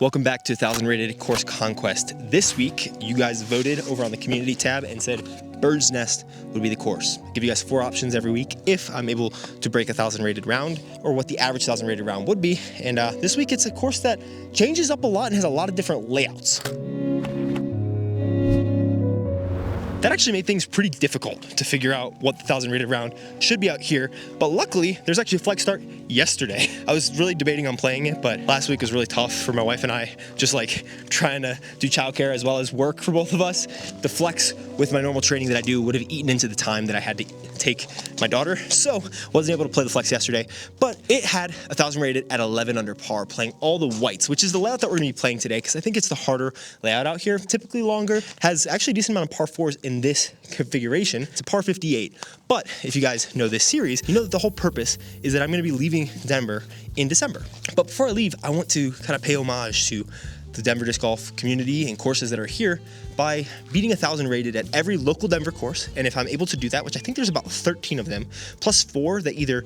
Welcome back to 1000 Rated Course Conquest. This week, you guys voted over on the community tab and said Bird's Nest would be the course. I give you guys 4 options every week if I'm able to break a 1000 rated round, or what the average 1000 rated round would be. And this week, it's a course that changes up a lot and has a lot of different layouts. That actually made things pretty difficult to figure out what the 1000 rated round should be out here, but luckily there's actually a flex start yesterday. I was really debating on playing it, but last week was really tough for my wife and I, just like trying to do childcare as well as work for both of us. The flex with my normal training that I do would have eaten into the time that I had to take my daughter, so wasn't able to play the flex yesterday, but it had 1000 rated at 11 under par, playing all the whites, which is the layout that we're gonna be playing today, because I think it's the harder layout out here, typically longer, has actually a decent amount of par 4s in this configuration. It's a par 58, but if you guys know this series, you know that the whole purpose is that I'm gonna be leaving Denver in December. But before I leave, I want to kind of pay homage to the Denver disc golf community and courses that are here by beating 1000 rated at every local Denver course. And if I'm able to do that, which I think there's about 13 of them, plus 4 that either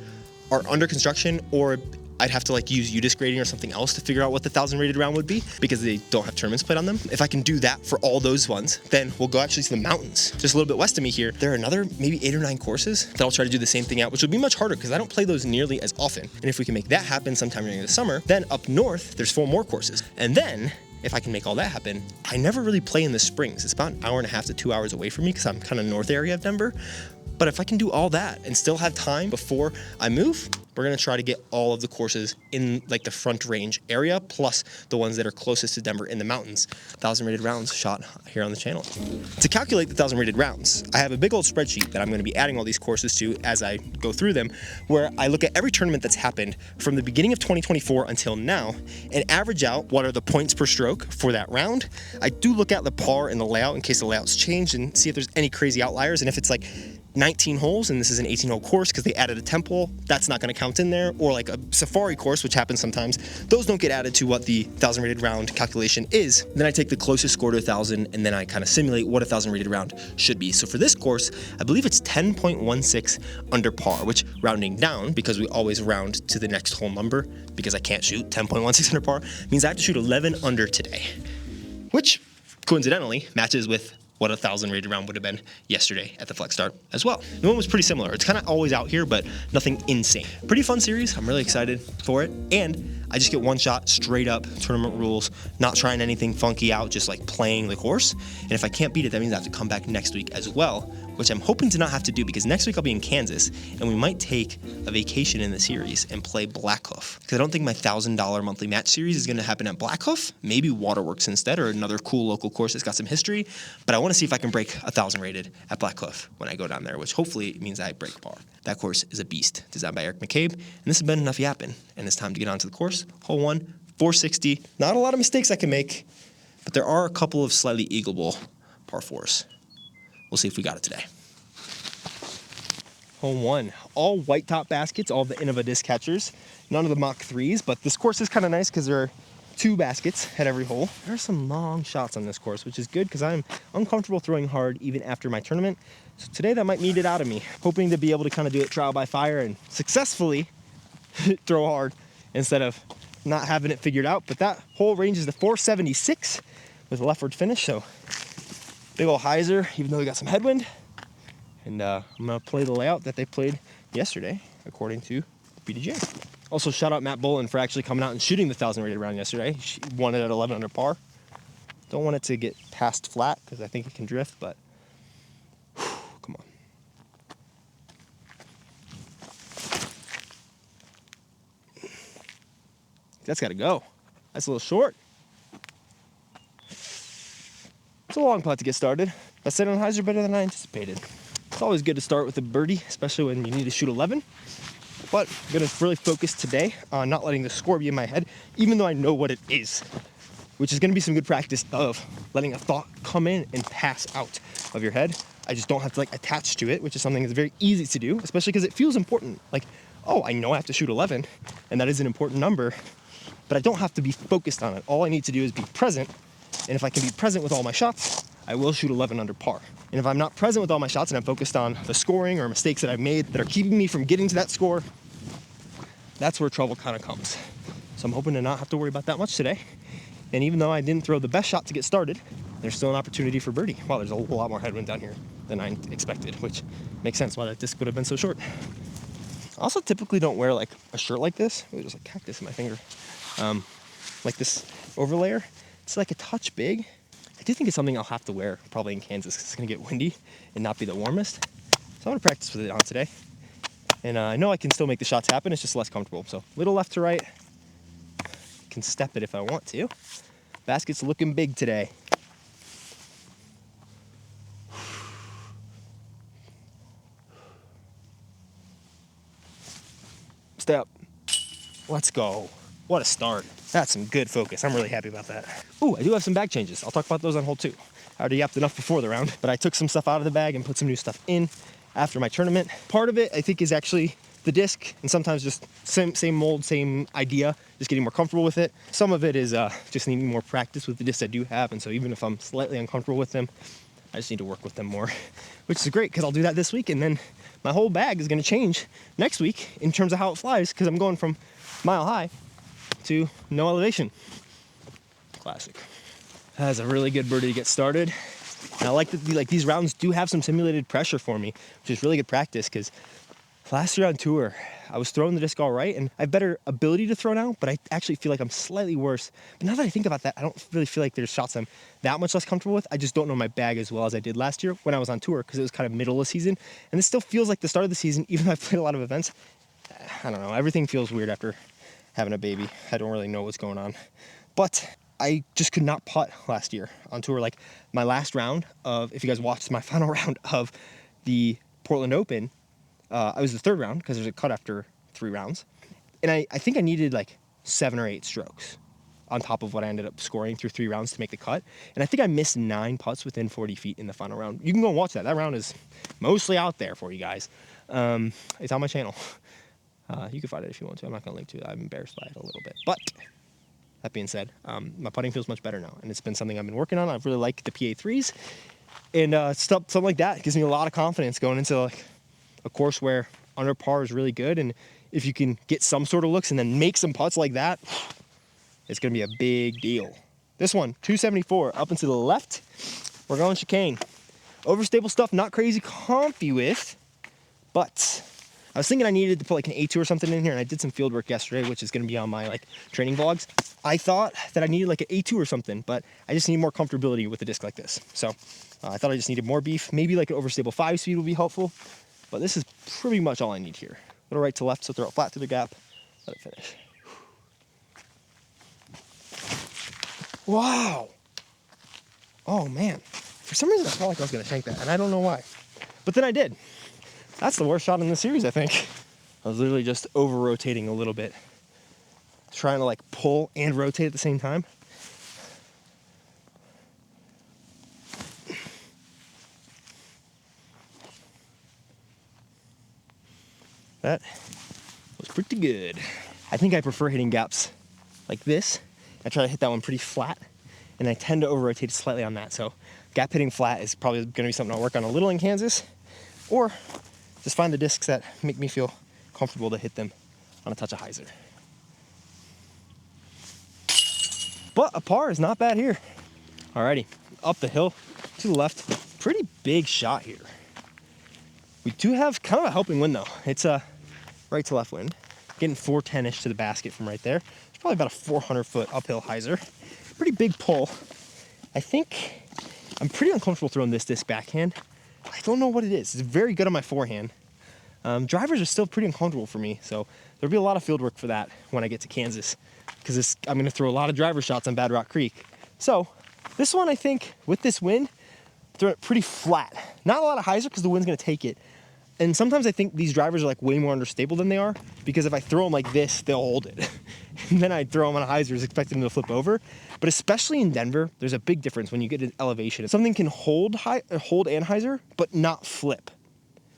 are under construction or I'd have to like use UDisc grading or something else to figure out what the 1000 rated round would be because they don't have tournaments played on them. If I can do that for all those ones, then we'll go actually to the mountains. Just a little bit west of me here, there are another maybe 8 or 9 courses that I'll try to do the same thing at, which will be much harder because I don't play those nearly as often. And if we can make that happen sometime during the summer, then up north, there's 4 more courses. And then if I can make all that happen, I never really play in the springs. It's about an hour and a half to 2 hours away from me because I'm kind of north area of Denver. But if I can do all that and still have time before I move, we're gonna try to get all of the courses in like the front range area, plus the ones that are closest to Denver in the mountains. 1000 rated rounds shot here on the channel. To calculate the 1000 rated rounds, I have a big old spreadsheet that I'm gonna be adding all these courses to as I go through them, where I look at every tournament that's happened from the beginning of 2024 until now and average out what are the points per stroke for that round. I do look at the par and the layout in case the layout's changed and see if there's any crazy outliers, and if it's like 19 holes and this is an 18-hole course because they added a temple, that's not going to count in there, or like a safari course, which happens sometimes, those don't get added to what the 1000 rated round calculation is. Then I take the closest score to 1000 and then I kind of simulate what a 1000 rated round should be. So for this course, I believe it's 10.16 under par, which, rounding down, because we always round to the next whole number because I can't shoot 10.16 under par, means I have to shoot 11 under today, which coincidentally matches with what a 1000 rated round would have been yesterday at the flex start as well. The one was pretty similar. It's kind of always out here, but nothing insane. Pretty fun series. I'm really excited for it. And I just get one shot straight up tournament rules, not trying anything funky out, just like playing the course. And if I can't beat it, that means I have to come back next week as well, which I'm hoping to not have to do because next week I'll be in Kansas and we might take a vacation in the series and play Blackhoof. Because I don't think my $1,000 monthly match series is going to happen at Blackhoof. Maybe Waterworks instead, or another cool local course that's got some history. But I want to see if I can break 1000 rated at Blackhoof when I go down there, which hopefully means I break par. That course is a beast, designed by Eric McCabe, and this has been enough yapping, and it's time to get onto the course. Hole 1, 460. Not a lot of mistakes I can make, but there are a couple of slightly eagleable par 4s. We'll see if we got it today. Hole 1, all white top baskets, all the Innova disc catchers, none of the Mach 3s, but this course is kind of nice because there are 2 baskets at every hole. There are some long shots on this course, which is good because I'm uncomfortable throwing hard even after my tournament. So today that might need it out of me, hoping to be able to kind of do it trial by fire and successfully throw hard instead of not having it figured out. But that hole ranges to 476 with a leftward finish, so big old hyzer, even though we got some headwind. And I'm gonna play the layout that they played yesterday, according to BDJ. Also, shout out Matt Bolin for actually coming out and shooting the 1000 rated round yesterday. He won it at 11 under par. Don't want it to get past flat because I think it can drift, but come on. That's got to go. That's a little short. It's a long putt to get started. I said on hyzer better than I anticipated. It's always good to start with a birdie, especially when you need to shoot 11. But I'm gonna really focus today on not letting the score be in my head, even though I know what it is, which is gonna be some good practice of letting a thought come in and pass out of your head. I just don't have to like attach to it, which is something that's very easy to do, especially because it feels important. Like, oh, I know I have to shoot 11, and that is an important number, but I don't have to be focused on it. All I need to do is be present, and if I can be present with all my shots, I will shoot 11 under par. And if I'm not present with all my shots and I'm focused on the scoring or mistakes that I've made that are keeping me from getting to that score, that's where trouble kind of comes. So I'm hoping to not have to worry about that much today And even though I didn't throw the best shot to get started, there's still an opportunity for birdie. Wow, there's a lot more headwind down here than I expected, which makes sense why that disc would have been so short. I also typically don't wear like a shirt like this. Ooh, there's like cactus in my finger. Like this overlayer. It's like a touch big. I do think it's something I'll have to wear probably in Kansas because it's gonna get windy and not be the warmest. So I'm gonna practice with it on today. And I know I can still make the shots happen, it's just less comfortable. So little left to right, can step it if I want to. Basket's looking big today. Step. Let's go. What a start. That's some good focus. I'm really happy about that. Ooh, I do have some bag changes. I'll talk about those on hole 2. I already yapped enough before the round, but I took some stuff out of the bag and put some new stuff in after my tournament. Part of it, I think, is actually the disc, and sometimes just same mold, same idea, just getting more comfortable with it. Some of it is just needing more practice with the discs I do have, and so even if I'm slightly uncomfortable with them, I just need to work with them more, which is great because I'll do that this week, and then my whole bag is going to change next week in terms of how it flies because I'm going from mile high to no elevation. Classic. That's a really good birdie to get started. And I like that these rounds do have some simulated pressure for me, which is really good practice because last year on tour, I was throwing the disc all right, and I have better ability to throw now, but I actually feel like I'm slightly worse. But now that I think about that, I don't really feel like there's shots I'm that much less comfortable with. I just don't know my bag as well as I did last year when I was on tour because it was kind of middle of the season. And this still feels like the start of the season, even though I've played a lot of events. I don't know, everything feels weird after having a baby. I don't really know what's going on. But I just could not putt last year on tour. Like my last round of, if you guys watched my final round of the Portland Open, I was the third round because there's a cut after 3 rounds. And I think I needed like 7 or 8 strokes on top of what I ended up scoring through 3 rounds to make the cut. And I think I missed 9 putts within 40 feet in the final round. You can go and watch that. That round is mostly out there for you guys. It's on my channel. You can find it if you want to. I'm not going to link to it. I'm embarrassed by it a little bit. But that being said, my putting feels much better now. And it's been something I've been working on. I really like the PA3s. And something like that gives me a lot of confidence going into like a course where under par is really good. And if you can get some sort of looks and then make some putts like that, it's going to be a big deal. This one, 274, up and to the left. We're going chicane. Overstable stuff, not crazy comfy with, but I was thinking I needed to put like an A2 or something in here, and I did some field work yesterday, which is going to be on my like training vlogs. I thought that I needed like an A2 or something, but I just need more comfortability with a disc like this. So I thought I just needed more beef. Maybe like an overstable 5-speed would be helpful, but this is pretty much all I need here. Little right to left, so throw it flat to the gap, let it finish. Wow. Oh man. For some reason I felt like I was going to shank that, and I don't know why. But then I did. That's the worst shot in the series, I think. I was literally just over-rotating a little bit. Trying to like pull and rotate at the same time. That was pretty good. I think I prefer hitting gaps like this. I try to hit that one pretty flat, and I tend to over-rotate slightly on that. So gap hitting flat is probably going to be something I'll work on a little in Kansas, or just find the discs that make me feel comfortable to hit them on a touch of hyzer. But a par is not bad here. Alrighty, up the hill to the left. Pretty big shot here. We do have kind of a helping wind though. It's a right to left wind. Getting 410-ish to the basket from right there. It's probably about a 400-foot uphill hyzer. Pretty big pull. I think I'm pretty uncomfortable throwing this disc backhand. I don't know what it is. It's very good on my forehand. Drivers are still pretty uncomfortable for me, so there'll be a lot of field work for that when I get to Kansas, because I'm going to throw a lot of driver shots on Bad Rock Creek. So this one, I think, with this wind, throw it pretty flat. Not a lot of hyzer because the wind's going to take it. And sometimes I think these drivers are like way more understable than they are, because if I throw them like this, they'll hold it. And then I throw them on a hyzer, expecting them to flip over. But especially in Denver, there's a big difference when you get an elevation. Something can hold and hyzer, but not flip.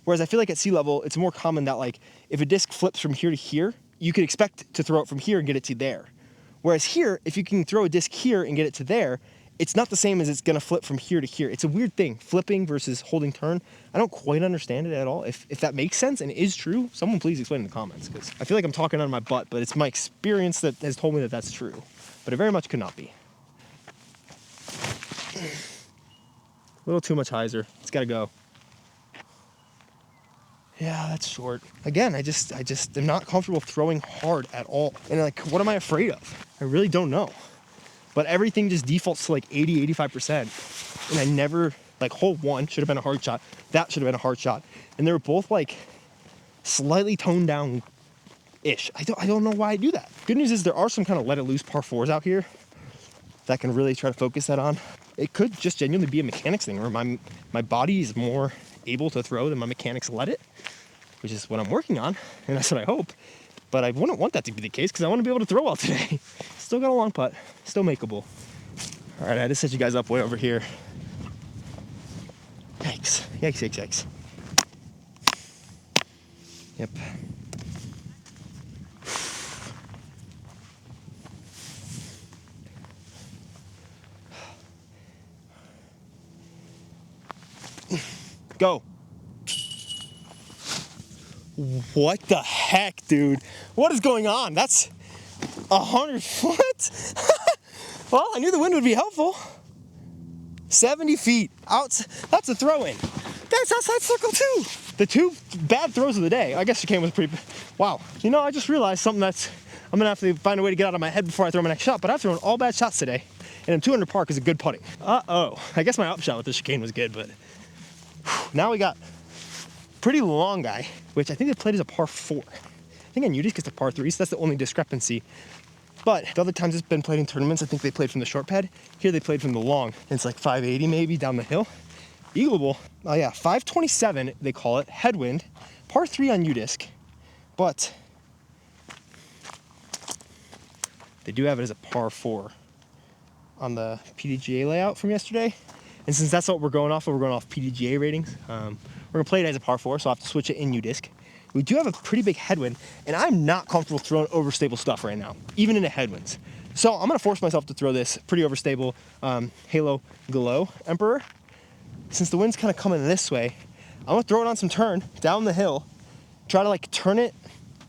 Whereas I feel like at sea level, it's more common that like if a disc flips from here to here, you could expect to throw it from here and get it to there. Whereas here, if you can throw a disc here and get it to there, it's not the same as it's gonna flip from here to here. It's a weird thing, flipping versus holding turn. I don't quite understand it at all. If that makes sense and is true, someone please explain in the comments, because I feel like I'm talking out of my butt, but it's my experience that has told me that that's true. But it very much could not be. A little too much hyzer. It's gotta go. Yeah, that's short. Again, I just am not comfortable throwing hard at all. And like, what am I afraid of? I really don't know. But everything just defaults to like 80, 85%. And I never, like hole one should have been a hard shot. That should have been a hard shot. And they were both like slightly toned down-ish. I don't know why I do that. Good news is there are some kind of let it loose par fours out here that I can really try to focus that on. It could just genuinely be a mechanics thing where my body is more able to throw than my mechanics let it, which is what I'm working on, and that's what I hope. But I wouldn't want that to be the case because I want to be able to throw well today. Still got a long putt, still makeable. All right, I just set you guys up way over here. Yikes, yikes, yikes, yikes. Yep. Go. What the heck, dude? What is going on? That's 100 foot? Well, I knew the wind would be helpful. 70 feet out. That's a throw-in. That's outside circle too. The two bad throws of the day. I guess the game was pretty. Wow. You know, I just realized something that's. I'm gonna have to find a way to get out of my head before I throw my next shot. But I've thrown all bad shots today, and I'm 200 par is a good putting. Uh-oh. I guess my upshot with the chicane was good, but now we got pretty long guy, which I think they played as a par 4. I think on UD's it's a par 3, so that's the only discrepancy. But the other times it's been played in tournaments, I think they played from the short pad. Here they played from the long. And it's like 580 maybe down the hill. Eagleable. Oh yeah, 527 they call it. Headwind. Par 3 on UDisc. But they do have it as a par 4 on the PDGA layout from yesterday. And since that's what we're going off of, we're going off PDGA ratings. We're gonna play it as a par 4, so I'll have to switch it in UDisc. We do have a pretty big headwind, and I'm not comfortable throwing overstable stuff right now, even in the headwinds. So I'm gonna force myself to throw this pretty overstable Halo Glow Emperor. Since the wind's kind of coming this way, I'm gonna throw it on some turn down the hill, try to like turn it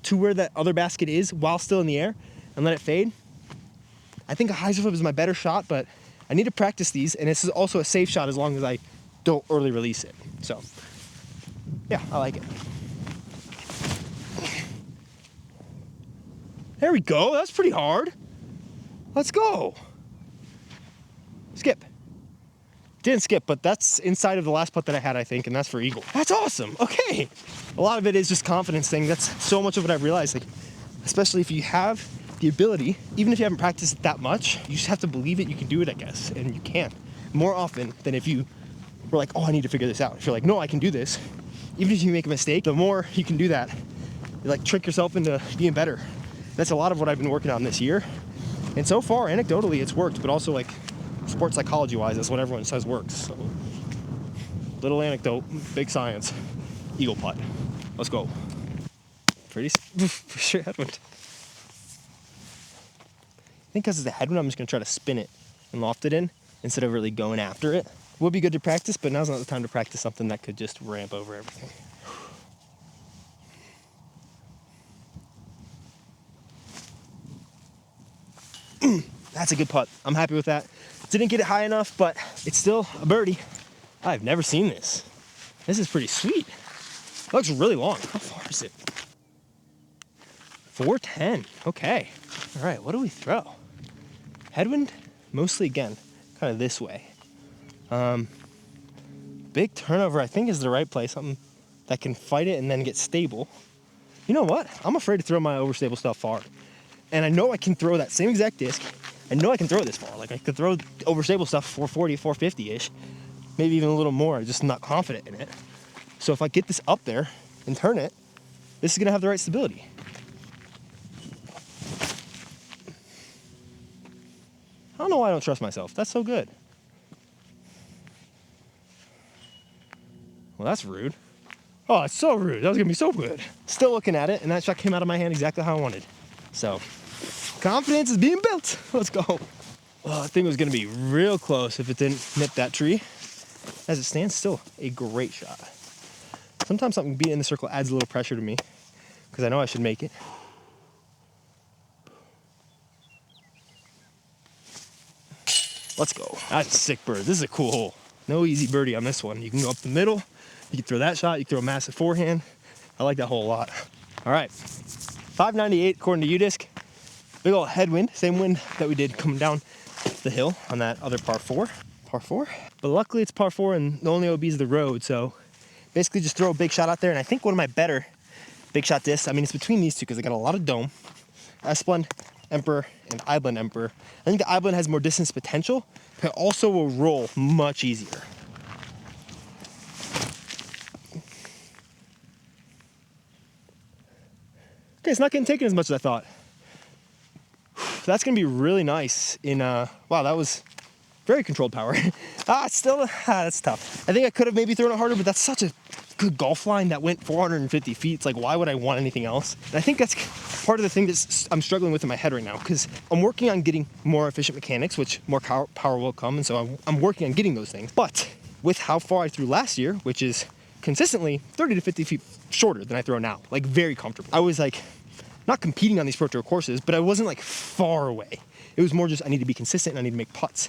to where that other basket is while still in the air, and let it fade. I think a hyzer flip is my better shot, but I need to practice these, and this is also a safe shot as long as I don't early release it. So, yeah, I like it. There we go. That's pretty hard. Let's go. Skip. Didn't skip, but that's inside of the last putt that I had, I think, and that's for eagle. That's awesome. Okay. A lot of it is just confidence thing. That's so much of what I've realized, like, especially if you have the ability, even if you haven't practiced it that much, you just have to believe it. You can do it, I guess, and you can more often than if you were like, oh, I need to figure this out. If you're like, no, I can do this. Even if you make a mistake, the more you can do that, you like trick yourself into being better. That's a lot of what I've been working on this year. And so far, anecdotally, it's worked, but also like sports psychology-wise, that's what everyone says works. So, little anecdote, big science. Eagle putt. Let's go. Pretty for sure headwind. I think because it's a headwind, I'm just gonna try to spin it and loft it in instead of really going after it. Would be good to practice, but now's not the time to practice something that could just ramp over everything. That's a good putt. I'm happy with that. Didn't get it high enough, but it's still a birdie. I've never seen this. This is pretty sweet. It looks really long. How far is it? 410. Okay. All right, what do we throw? Headwind, mostly again, kind of this way. Big turnover, I think, is the right play. Something that can fight it and then get stable. You know what? I'm afraid to throw my overstable stuff far. And I know I can throw that same exact disc. I know I can throw it this far. Like, I could throw overstable stuff 440, 450-ish. Maybe even a little more. I'm just not confident in it. So if I get this up there and turn it, this is going to have the right stability. I don't know why I don't trust myself. That's so good. Well, that's rude. Oh, it's so rude. That was going to be so good. Still looking at it, and that shot came out of my hand exactly how I wanted. So, confidence is being built. Let's go. Well, I think it was going to be real close if it didn't nip that tree. As it stands, still a great shot. Sometimes something being in the circle adds a little pressure to me because I know I should make it. Let's go. That's a sick bird. This is a cool hole. No easy birdie on this one. You can go up the middle. You can throw that shot. You can throw a massive forehand. I like that hole a lot. All right, 598 according to UDisc. Big old headwind, same wind that we did coming down the hill on that other par 4. Par 4? But luckily it's par 4 and the only OB is the road, so basically just throw a big shot out there. And I think one of my better big shot discs, I mean, it's between these two because I got a lot of dome. S-Blend Emperor and I-Blend Emperor. I think the I-Blend has more distance potential, but also will roll much easier. Okay, it's not getting taken as much as I thought. That's gonna be really nice in, wow, that was very controlled power. That's tough. I think I could have maybe thrown it harder, but that's such a good golf line that went 450 feet. It's like, why would I want anything else? And I think that's part of the thing that I'm struggling with in my head right now, because I'm working on getting more efficient mechanics, which more power will come, and so I'm working on getting those things. But with how far I threw last year, which is consistently 30 to 50 feet shorter than I throw now, like very comfortable. I was like, not competing on these Pro Tour courses, but I wasn't like far away. It was more just I need to be consistent and I need to make putts.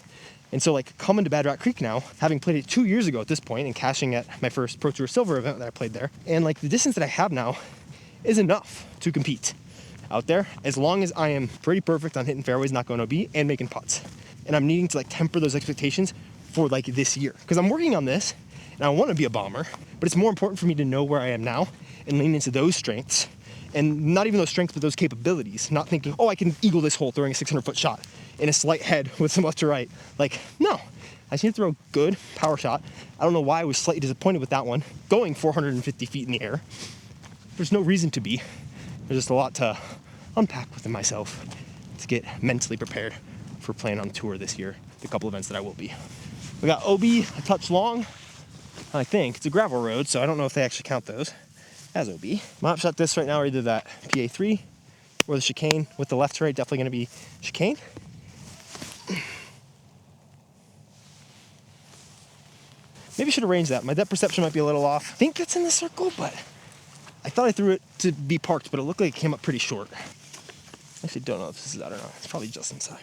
And so like coming to Bad Rock Creek now, having played it 2 years ago at this point and cashing at my first Pro Tour Silver event that I played there, and like the distance that I have now is enough to compete out there as long as I am pretty perfect on hitting fairways, not going OB, and making putts. And I'm needing to like temper those expectations for like this year, because I'm working on this and I want to be a bomber, but it's more important for me to know where I am now and lean into those strengths. And not even those strengths, but those capabilities. Not thinking, oh, I can eagle this hole throwing a 600-foot shot in a slight head with some left to right. Like, no. I just need to throw a good power shot. I don't know why I was slightly disappointed with that one. Going 450 feet in the air. There's no reason to be. There's just a lot to unpack within myself to get mentally prepared for playing on tour this year. The couple events that I will be. We got OB, a touch long. I think. It's a gravel road, so I don't know if they actually count those as OB. My shot this right now are either that PA3 or the chicane with the left to right, definitely gonna be chicane. Maybe I should arrange that. My depth perception might be a little off. I think it's in the circle, but I thought I threw it to be parked, but it looked like it came up pretty short. I actually don't know if this is that or not. It's probably just inside.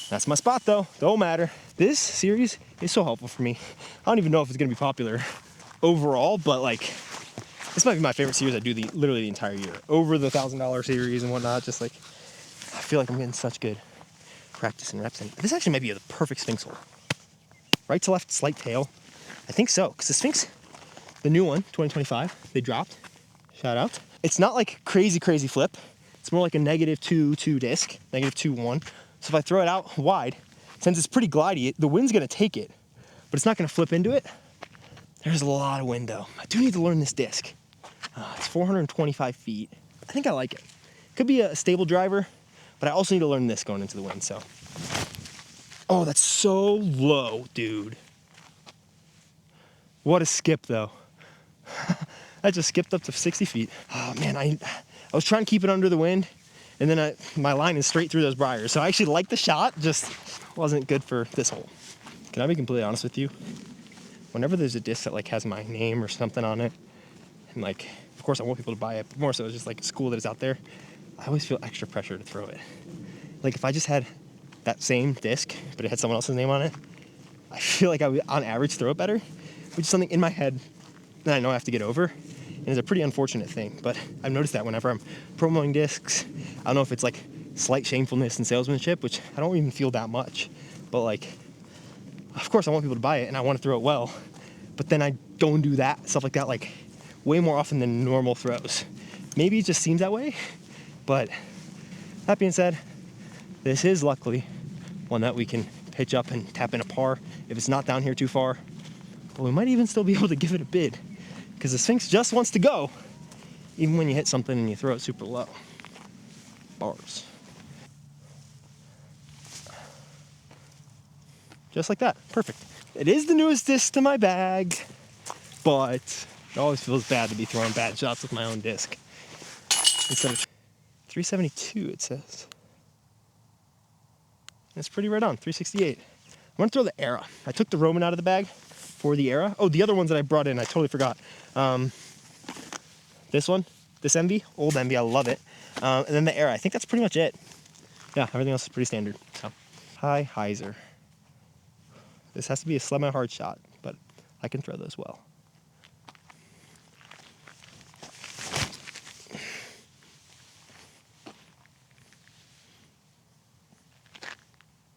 That's my spot though, don't matter. This series is so helpful for me. I don't even know if it's gonna be popular overall, but like, this might be my favorite series I do literally the entire year. Over the $1,000 series and whatnot, just like, I feel like I'm getting such good practice and reps. And this actually might be the perfect Sphinx hole. Right to left, slight tail. I think so, because the Sphinx, the new one, 2025, they dropped, shout out. It's not like crazy flip. It's more like a -2 disc, -2-1. So if I throw it out wide, since it's pretty glidey, the wind's gonna take it, but it's not gonna flip into it. There's a lot of wind though. I do need to learn this disc. It's 425 feet. I think I like it. Could be a stable driver, but I also need to learn this going into the wind, so. Oh, that's so low, dude. What a skip though. I just skipped up to 60 feet. Oh man, I was trying to keep it under the wind, and then my line is straight through those briars. So I actually like the shot, just wasn't good for this hole. Can I be completely honest with you? Whenever there's a disc that like has my name or something on it, and like, of course I want people to buy it, but more so it's just like it's cool that it's out there, I always feel extra pressure to throw it. Like if I just had that same disc, but it had someone else's name on it, I feel like I would on average throw it better, which is something in my head that I know I have to get over. And it's a pretty unfortunate thing, but I've noticed that whenever I'm promoting discs, I don't know if it's like slight shamefulness and salesmanship, which I don't even feel that much, but like, of course I want people to buy it and I want to throw it well, but then I don't do that, stuff like that, like way more often than normal throws. Maybe it just seems that way, but that being said, this is luckily one that we can pitch up and tap in a par if it's not down here too far, but we might even still be able to give it a bid. Because the Sphinx just wants to go, even when you hit something and you throw it super low. Bars. Just like that, perfect. It is the newest disc to my bag, but it always feels bad to be throwing bad shots with my own disc. Instead of 372, it says. That's pretty right on, 368. I'm gonna throw the Era. I took the Roman out of the bag for the Era. Oh, the other ones that I brought in, I totally forgot. this one, this MV, old MV, I love it. And then the Era, I think that's pretty much it. Yeah, everything else is pretty standard. So, high hyzer. This has to be a semi-hard shot, but I can throw those well.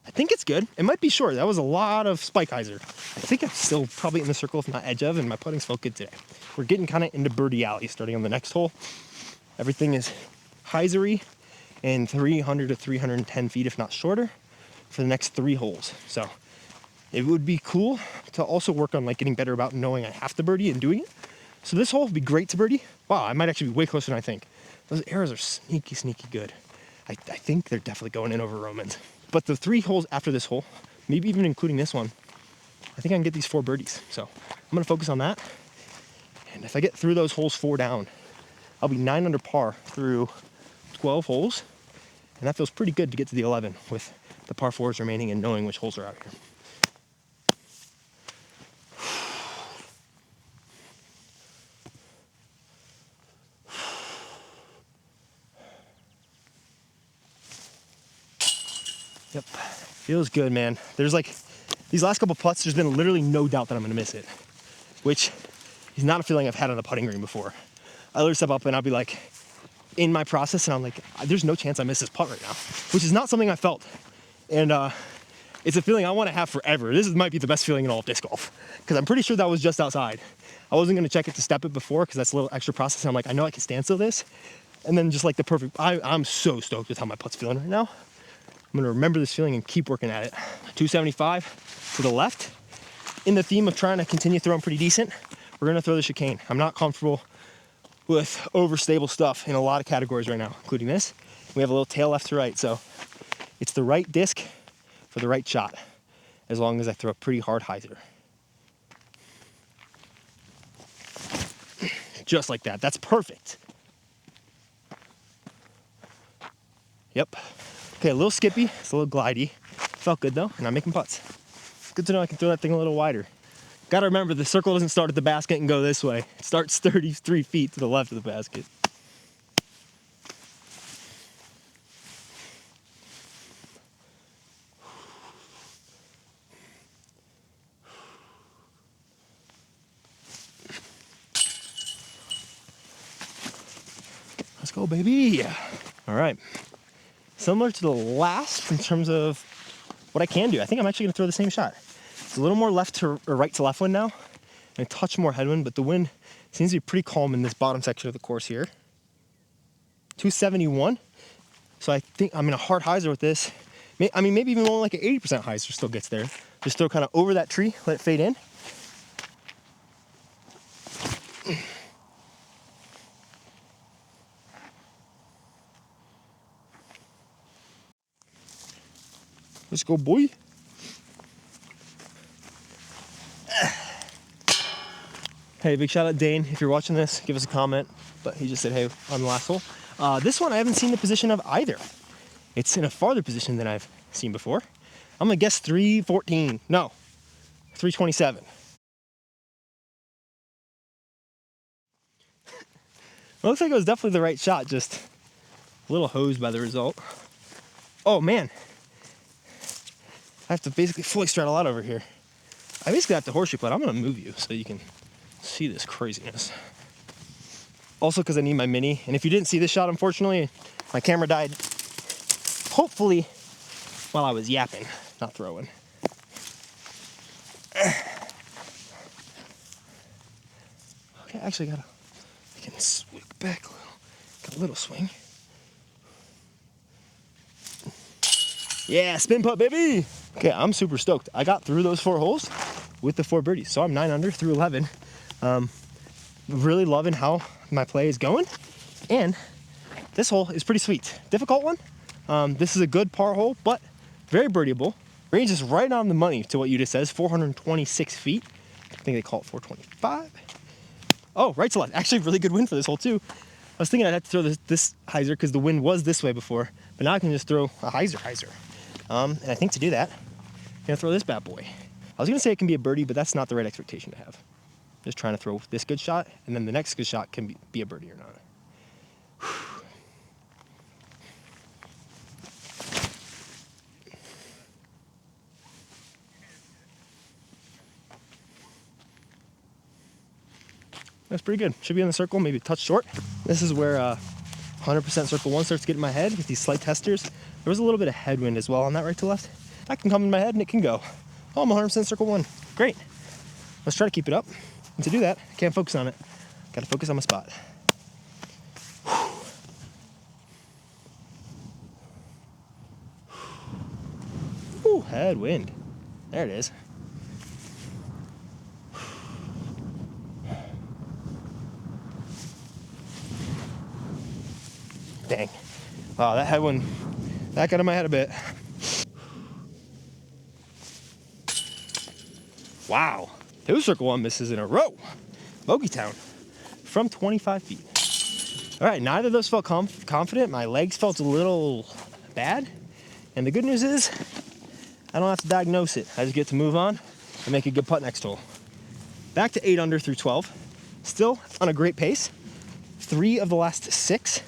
I think it's good. It might be short. That was a lot of spike hyzer. I think I'm still probably in the circle, if not edge of, and my putting's felt good today. We're getting kind of into birdie alley starting on the next hole. Everything is hyzery and 300 to 310 feet, if not shorter, for the next 3 holes. So it would be cool to also work on like getting better about knowing I have to birdie and doing it. So this hole would be great to birdie. Wow, I might actually be way closer than I think. Those arrows are sneaky, sneaky good. I think they're definitely going in over Romans. But the 3 holes after this hole, maybe even including this one, I think I can get these 4 birdies. So I'm gonna focus on that. And if I get through those holes 4 down, I'll be 9 under par through 12 holes. And that feels pretty good to get to the 11 with the par 4s remaining and knowing which holes are out here. Yep, feels good, man. There's like, these last couple putts, there's been literally no doubt that I'm gonna miss it, which is not a feeling I've had on the putting green before. I literally step up and I'll be like, in my process, and I'm like, there's no chance I miss this putt right now, which is not something I felt. And it's a feeling I wanna have forever. This might be the best feeling in all of disc golf, because I'm pretty sure that was just outside. I wasn't gonna check it to step it before, because that's a little extra process. And I'm like, I know I can standstill this. And then just like the perfect, I'm so stoked with how my putt's feeling right now. I'm gonna remember this feeling and keep working at it. 275 to the left. In the theme of trying to continue throwing pretty decent, we're gonna throw the chicane. I'm not comfortable with overstable stuff in a lot of categories right now, including this. We have a little tail left to right, so it's the right disc for the right shot, as long as I throw a pretty hard hyzer. Just like that, that's perfect. Yep. Okay, a little skippy, it's a little glidey. Felt good though, and I'm making putts. Good to know I can throw that thing a little wider. Gotta remember, the circle doesn't start at the basket and go this way. It starts 33 feet to the left of the basket. Let's go, baby. All right. Similar to the last in terms of what I can do. I think I'm actually gonna throw the same shot. It's a little more left to or right to left wind now, and a touch more headwind, but the wind seems to be pretty calm in this bottom section of the course here. 271. So I think I'm in a hard hyzer with this. I mean, maybe even only like an 80% hyzer still gets there. Just throw kind of over that tree, let it fade in. Let's go, boy. Hey, big shout out Dane. If you're watching this, give us a comment. But he just said, hey, on the last hole. This one I haven't seen the position of either. It's in a farther position than I've seen before. I'm gonna guess 314. No, 327. Well, looks like it was definitely the right shot, just a little hosed by the result. Oh man. I have to basically fully straddle out over here. I basically have to horseshoe putt. I'm gonna move you so you can see this craziness. Also because I need my mini, and if you didn't see this shot, unfortunately, my camera died, hopefully, while I was yapping, not throwing. Okay, I actually I can swing back a little, got a little swing. Yeah, spin putt, baby! Okay, I'm super stoked. I got through those 4 holes with the 4 birdies, so I'm 9 under through 11. Really loving how my play is going, and this hole is pretty sweet. Difficult one. This is a good par hole, but very birdieable. Range is right on the money to what you just says, 426 feet. I think they call it 425. Oh, right to left. Actually, really good wind for this hole too. I was thinking I'd have to throw this hyzer because the wind was this way before, but now I can just throw a hyzer. And I think to do that, I'm gonna throw this bad boy. I was gonna say it can be a birdie, but that's not the right expectation to have. Just trying to throw this good shot, and then the next good shot can be a birdie or not. That's pretty good. Should be in the circle, maybe a touch short. This is where 100% circle one starts to get in my head with these slight testers. There was a little bit of headwind as well on that right to left. That can come in my head and it can go. Oh, I'm 100% circle one. Great. Let's try to keep it up. And to do that, I can't focus on it. Gotta focus on my spot. Ooh, headwind. There it is. Dang. Oh, that headwind, that got in my head a bit. Wow. 2 circle one misses in a row. Bogey town from 25 feet. All right, neither of those felt confident. My legs felt a little bad. And the good news is, I don't have to diagnose it. I just get to move on and make a good putt next hole. Back to 8 under through 12. Still on a great pace. 3 of the last 6.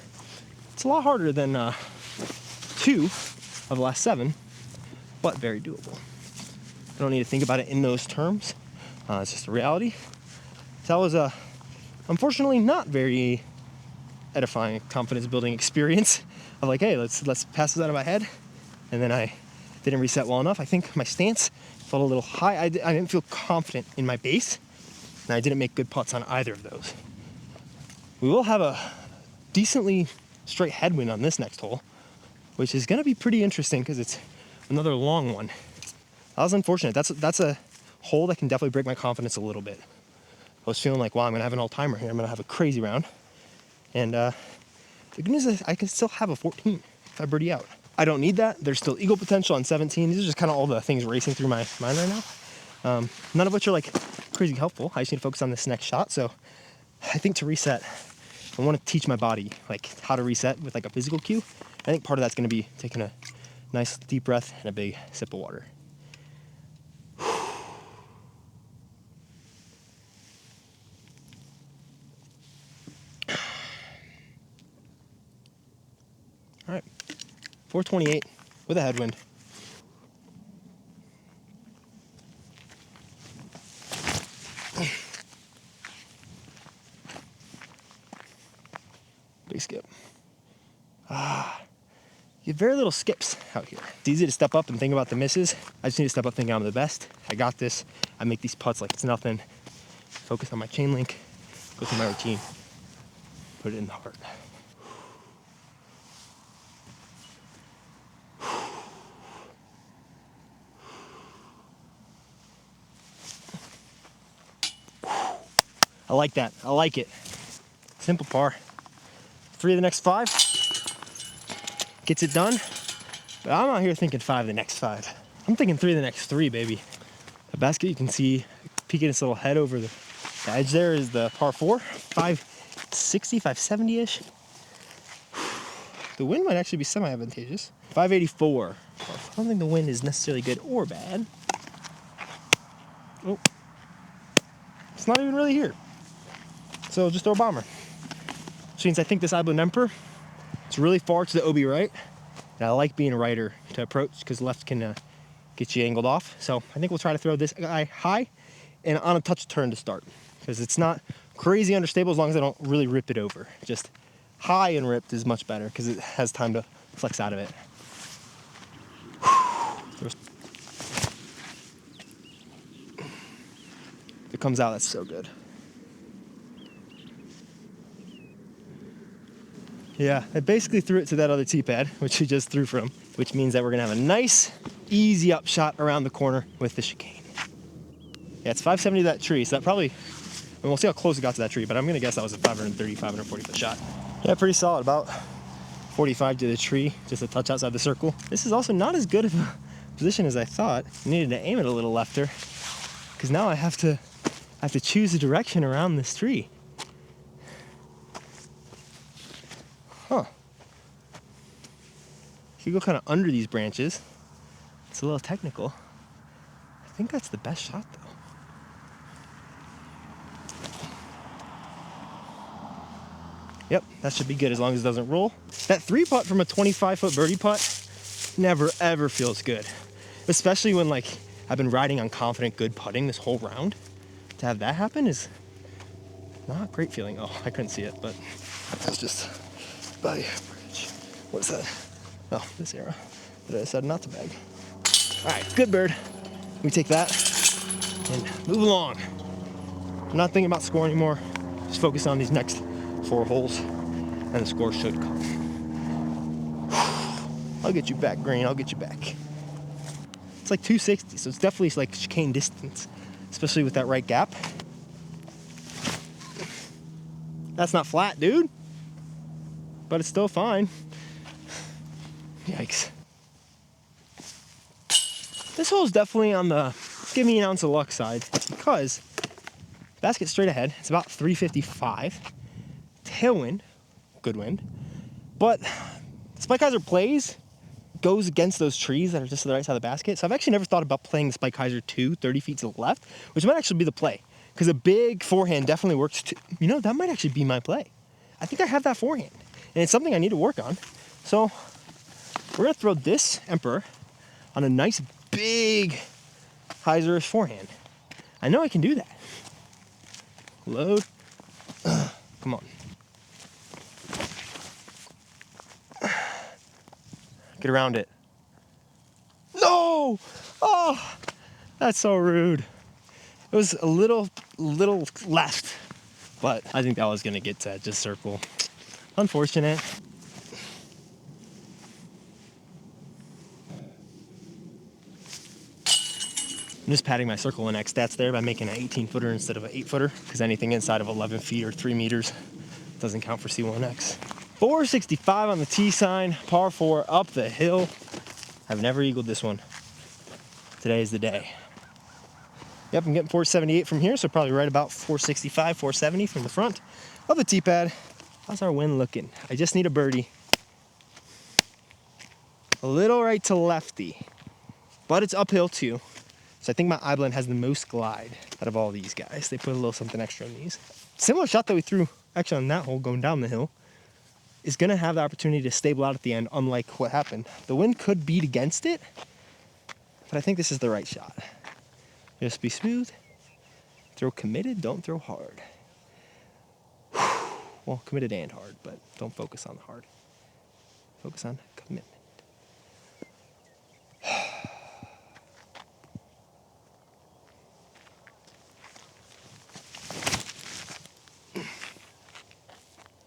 It's a lot harder than 2 of the last 7, but very doable. I don't need to think about it in those terms. It's just a reality. So that was unfortunately not very edifying confidence building experience of like, hey, let's pass this out of my head. And then I didn't reset well enough. I think my stance felt a little high. I didn't feel confident in my base, and I didn't make good putts on either of those. We will have a decently straight headwind on this next hole, which is going to be pretty interesting because it's another long one. That was unfortunate. That's a hole that can definitely break my confidence a little bit. I was feeling like, wow, I'm going to have an all-timer here. I'm going to have a crazy round. And the good news is I can still have a 14 if I birdie out. I don't need that. There's still eagle potential on 17. These are just kind of all the things racing through my mind right now. None of which are like crazy helpful. I just need to focus on this next shot. So I think to reset, I want to teach my body like how to reset with like a physical cue. I think part of that's going to be taking a nice deep breath and a big sip of water. All right, 428 with a headwind. Big skip. You have very little skips out here. It's easy to step up and think about the misses. I just need to step up thinking I'm the best. I got this. I make these putts like it's nothing. Focus on my chain link, go through my routine, put it in the heart. I like that. I like it. Simple par. 3 of the next 5. Gets it done. But I'm out here thinking 5 of the next 5. I'm thinking 3 of the next 3, baby. The basket, you can see peeking its little head over the edge there is the par 4. 560, 570-ish. The wind might actually be semi-advantageous. 584. I don't think the wind is necessarily good or bad. Oh. It's not even really here. So just throw a bomber. Which means I think this Ibland Emperor, it's really far to the OB right. And I like being a righter to approach because left can get you angled off. So I think we'll try to throw this guy high and on a touch turn to start. Because it's not crazy understable as long as I don't really rip it over. Just high and ripped is much better because it has time to flex out of it. If it comes out, that's so good. Yeah, I basically threw it to that other tee pad, which we just threw from, which means that we're gonna have a nice, easy up shot around the corner with the chicane. Yeah, it's 570 to that tree, so that probably, we'll see how close it got to that tree, but I'm gonna guess that was a 530, 540 foot shot. Yeah, pretty solid, about 45 to the tree, just a touch outside the circle. This is also not as good of a position as I thought. I needed to aim it a little lefter, because now I have to choose a direction around this tree. Huh. You go kind of under these branches. It's a little technical. I think that's the best shot though. Yep, that should be good as long as it doesn't roll. That 3-putt from a 25-foot birdie putt never ever feels good. Especially when like I've been riding on confident good putting this whole round. To have that happen is not a great feeling. Oh, I couldn't see it, but that's just by bridge. What is that? Oh, this arrow that I decided not to bag. All right, good bird. We take that and move along. I'm not thinking about score anymore. Just focus on these next 4 holes, and the score should come. I'll get you back, Green. I'll get you back. It's like 260, so it's definitely like chicane distance, especially with that right gap. That's not flat, dude, but it's still fine. Yikes. This hole is definitely on the give me an ounce of luck side because basket straight ahead. It's about 355. Tailwind, good wind, but Spike Heiser plays goes against those trees that are just to the right side of the basket. So I've actually never thought about playing the Spike Heiser 2 30 feet to the left, which might actually be the play because a big forehand definitely works too. You know, that might actually be my play. I think I have that forehand and it's something I need to work on. So we're gonna throw this Emperor on a nice big Heiser-ish forehand. I know I can do that. Load. Come on. Get around it. No! Oh, that's so rude. It was a little left, but I think that was gonna get to just circle. Unfortunate. I'm just padding my circle and X stats there by making an 18-footer instead of an 8-footer, because anything inside of 11 feet or 3 meters doesn't count for C1X. 465 on the T sign, par 4 up the hill. I've never eagled this one. Today is the day. Yep, I'm getting 478 from here, so probably right about 465, 470 from the front of the tee pad. How's our wind looking? I just need a birdie. A little right to lefty, but it's uphill too. So I think my Iblin has the most glide out of all these guys. They put a little something extra in these. Similar shot that we threw actually on that hole going down the hill is gonna have the opportunity to stable out at the end, unlike what happened. The wind could beat against it, but I think this is the right shot. Just be smooth, throw committed, don't throw hard. Well, committed and hard, but don't focus on the hard. Focus on commitment.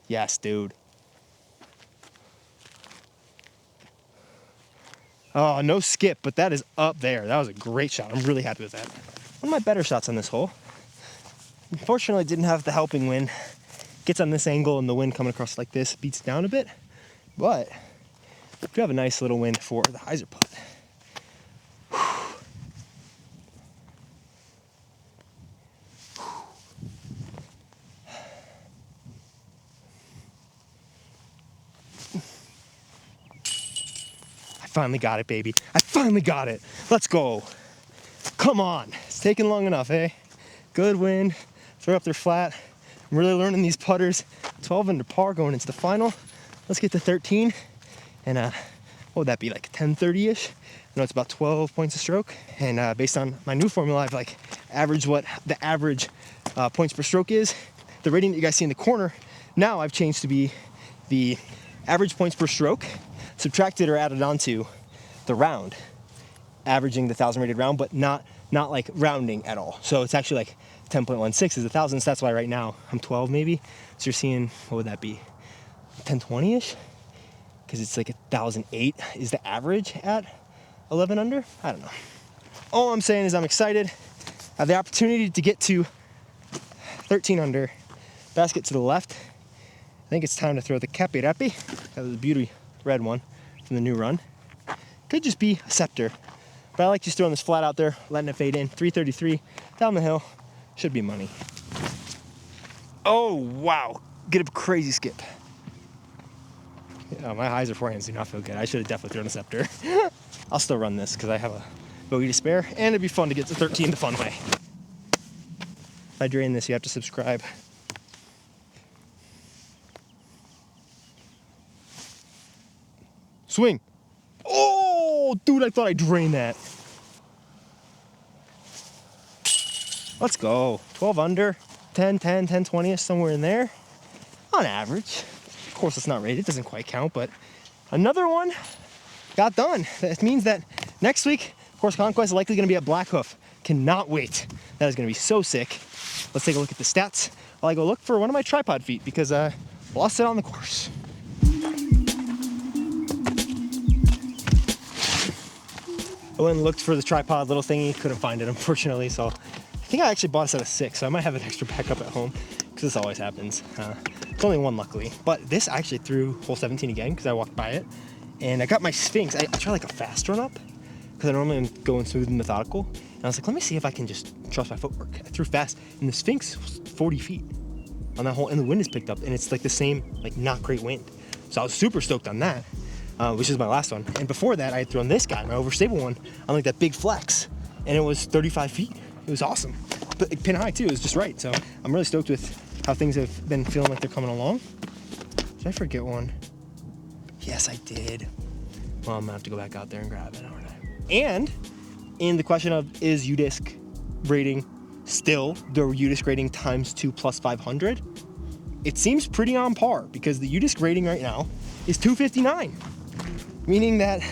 Yes, dude. Oh, no skip, but that is up there. That was a great shot. I'm really happy with that. One of my better shots on this hole. Unfortunately, didn't have the helping wind. Gets on this angle and the wind coming across like this beats down a bit. But we do have a nice little wind for the Heiser putt. Finally got it, baby. I finally got it. Let's go. Come on. It's taking long enough, eh? Good wind. Throw up there flat. I'm really learning these putters. 12 under par going into the final. Let's get to 13. And what would that be, like 10:30-ish? I know it's about 12 points a stroke. And based on my new formula, I've like averaged what the average points per stroke is. The rating that you guys see in the corner, now I've changed to be the average points per stroke subtracted or added onto the round, averaging the 1,000 rated round, but not like rounding at all. So it's actually like 10.16 is 1,000. So that's why right now I'm 12 maybe. So you're seeing, what would that be? 1020-ish? Because it's like 1,008 is the average at 11 under. I don't know. All I'm saying is I'm excited. I have the opportunity to get to 13 under. Basket to the left. I think it's time to throw the Capi Rapi. That was a beauty red one from the new run. Could just be a scepter, but I like just throwing this flat out there, letting it fade in. 333 down the hill, should be money. Oh wow, get a crazy skip. Yeah, my Heiser forehands do not feel good. I should have definitely thrown a scepter. I'll still run this because I have a bogey to spare, and it'd be fun to get to 13 the fun way. If I drain this, you have to subscribe. Swing. Oh, dude, I thought I drained that. Let's go. 12 under, 10, 10, 10, 20-ish, somewhere in there. On average. Of course, it's not rated. It doesn't quite count, but another one got done. That means that next week, Course Conquest is likely going to be at Black Hoof. Cannot wait. That is going to be so sick. Let's take a look at the stats while I go look for one of my tripod feet because I lost it on the course. I went and looked for the tripod little thingy, couldn't find it unfortunately, so I think I actually bought a set of 6, so I might have an extra backup at home because this always happens. It's only one luckily, but this I actually threw hole 17 again because I walked by it, and I got my Sphinx. I tried like a fast run up because I normally am going smooth and methodical, and I was like, let me see if I can just trust my footwork. I threw fast, and the Sphinx was 40 feet on that hole, and the wind is picked up, and it's like the same, like not great wind. So I was super stoked on that, which is my last one. And before that, I had thrown this guy, my overstable one, on like that big flex, and it was 35 feet. It was awesome. But pin high too, it was just right. So I'm really stoked with how things have been feeling like they're coming along. Did I forget one? Yes, I did. Well, I'm gonna have to go back out there and grab it, aren't I? And in the question of, is UDisc rating still the UDisc rating times 2 plus 500? It seems pretty on par because the UDisc rating right now is 259. Meaning that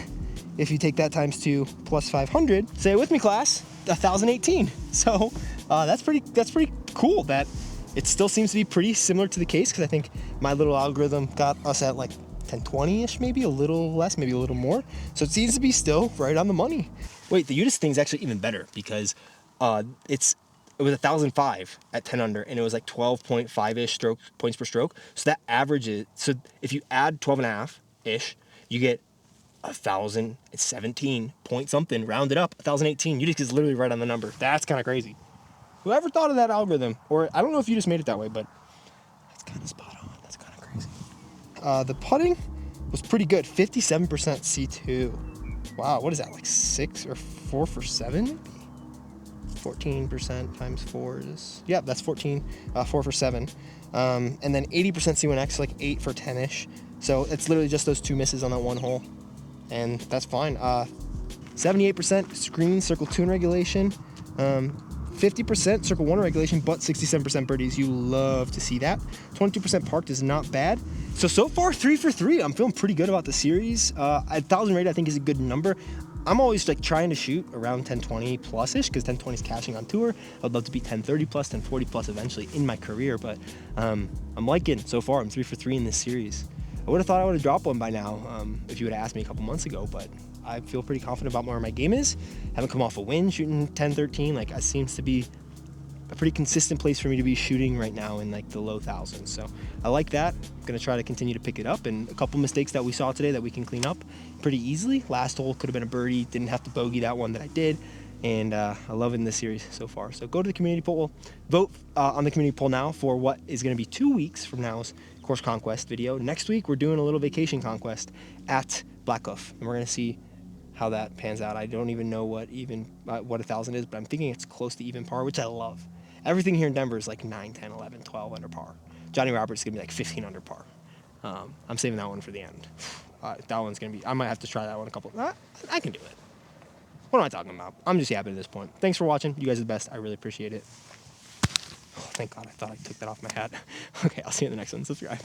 if you take that times 2 plus 500, say it with me class, 1,018. So that's pretty cool that it still seems to be pretty similar to the case, because I think my little algorithm got us at like 1020-ish, maybe a little less, maybe a little more. So it seems to be still right on the money. Wait, the UDisc thing's actually even better because it was 1,005 at 10 under, and it was like 12.5-ish points per stroke. So that averages, so if you add 12.5-ish, you get 1,017 point something, rounded up, 1,018. UDisc is literally right on the number. That's kind of crazy. Whoever thought of that algorithm, or I don't know if you just made it that way, but that's kind of spot on. That's kind of crazy. The putting was pretty good, 57% C2. Wow, what is that, like 6 or 4 for 7 maybe? 14% times 4 is, yeah, that's 14, 4 for 7. And then 80% C1X, like 8 for 10-ish. So it's literally just those 2 misses on that one hole. And that's fine. 78% screen, circle 2 in regulation. 50% circle 1 in regulation, but 67% birdies. You love to see that. 22% parked is not bad. So far, 3 for 3. I'm feeling pretty good about the series. 1,000 rate, I think, is a good number. I'm always like trying to shoot around 1020 plus-ish because 1020 is cashing on tour. I'd love to be 1030 plus, 1040 plus eventually in my career, but I'm liking so far. I'm 3 for 3 in this series. I would have thought I would have dropped one by now if you would have asked me a couple months ago, but I feel pretty confident about where my game is. Haven't come off a win shooting 1013. Like, it seems to be a pretty consistent place for me to be shooting right now in like the low thousands. So I like that. I'm gonna try to continue to pick it up, and a couple mistakes that we saw today that we can clean up pretty easily. Last hole could have been a birdie, didn't have to bogey that one that I did, and I love it in this series so far. So go to the community poll, vote on the community poll now for what is gonna be 2 weeks from now's Course Conquest video. Next week, we're doing a little vacation conquest at Black Hoof, and we're gonna see how that pans out. I don't even know what 1,000 is, but I'm thinking it's close to even par, which I love. Everything here in Denver is like 9, 10, 11, 12 under par. Johnny Roberts is gonna be like 15 under par. I'm saving that one for the end. That one's gonna be, I might have to try that one a couple, I can do it. What am I talking about? I'm just yapping at this point. Thanks for watching. You guys are the best. I really appreciate it. Oh, thank God, I thought I took that off my hat. Okay, I'll see you in the next one. Subscribe.